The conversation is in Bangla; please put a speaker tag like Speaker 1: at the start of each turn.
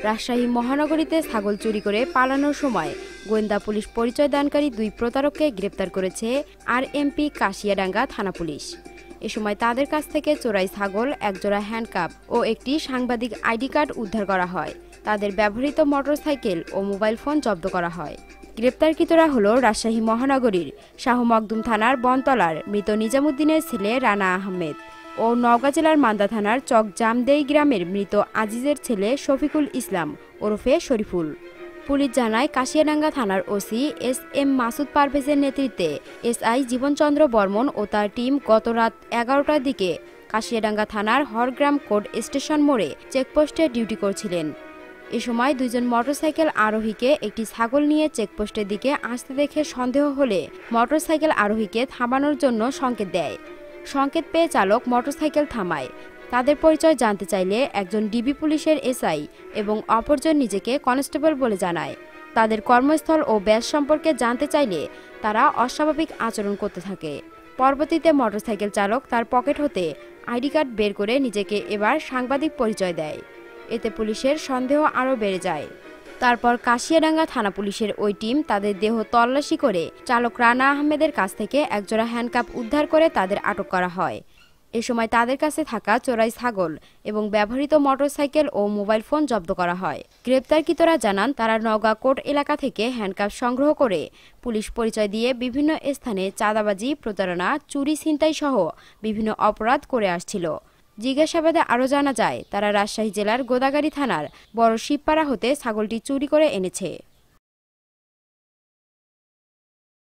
Speaker 1: রাজশাহী মহানগরীতে ছাগল চুরি করে পালানোর সময় গোয়েন্দা পুলিশ পরিচয় দানকারী 2 প্রতারককে গ্রেপ্তার করেছে আরএমপি কাশিয়াডাঙ্গা থানা পুলিশ। এ সময় তাদের কাছ থেকে চোরাই ছাগল, একজোড়া হ্যান্ডকাপ ও একটি সাংবাদিক আইডি কার্ড উদ্ধার করা হয়। তাদের ব্যবহৃত মোটরসাইকেল ও মোবাইল ফোন জব্দ করা হয়। গ্রেপ্তারকৃতরা হল রাজশাহী মহানগরীর শাহ মখদুম থানার বনতলার মৃত নিজামুদ্দিনের ছেলে রানা আহমেদ ও নওগাঁ জেলার মান্দা থানার চক জামদেই গ্রামের মৃত আজিজের ছেলে শফিকুল ইসলাম ওরফে শরীফুল। পুলিশ জানায়, কাশিয়াডাঙ্গা থানার ওসি এস.এম. মাসুদ পারভেজের নেতৃত্বে এসআই জীবনচন্দ্র বর্মন ও তার টিম গত রাত 11টার দিকে কাশিয়াডাঙ্গা থানার হরগ্রাম কোর্ট স্টেশন মোড়ে চেকপোস্টে ডিউটি করছিলেন। এ সময় 2 জন মোটরসাইকেল আরোহীকে একটি ছাগল নিয়ে চেকপোস্টের দিকে আসতে দেখে সন্দেহ হলে মোটরসাইকেল আরোহীকে থামানোর জন্য সংকেত দেয়। সংকেত পেয়ে চালক মোটরসাইকেল থামায়। তাদের পরিচয় জানতে চাইলে একজন ডিবি পুলিশের এসআই এবং অপরজন নিজেকে কনস্টেবল বলে জানায়। তাদের কর্মস্থল ও ব্যাজ সম্পর্কে জানতে চাইলে তারা অস্বাভাবিক আচরণ করতে থাকে। পরবর্তীতে মোটরসাইকেল চালক তার পকেট হতে আইডি কার্ড বের করে নিজেকে এবার সাংবাদিক পরিচয় দেয়। এতে পুলিশের সন্দেহ আরও বেড়ে যায়। তারপর কাশিয়াডাঙ্গা থানা পুলিশের ওই টিম তাদের দেহ তল্লাশি করে চালক রানা আহমেদের কাছ থেকে একজোড়া হ্যান্ডকাপ উদ্ধার করে তাদের আটক করা হয়। এ সময় তাদের কাছে থাকা চোরাই ছাগল এবং ব্যবহৃত মোটরসাইকেল ও মোবাইল ফোন জব্দ করা হয়। গ্রেপ্তারকৃতরা জানান, তারা নওগাঁ কোর্ট এলাকা থেকে হ্যান্ডকাপ সংগ্রহ করে পুলিশ পরিচয় দিয়ে বিভিন্ন স্থানে চাঁদাবাজি, প্রতারণা, চুরি, ছিনতাই সহ বিভিন্ন অপরাধ করে আসছিল। জিজ্ঞাসাবাদে আরও জানা যায়, তারা রাজশাহী জেলার গোদাগাড়ী থানার বড় শিবপাড়া হতে ছাগলটি চুরি করে এনেছে।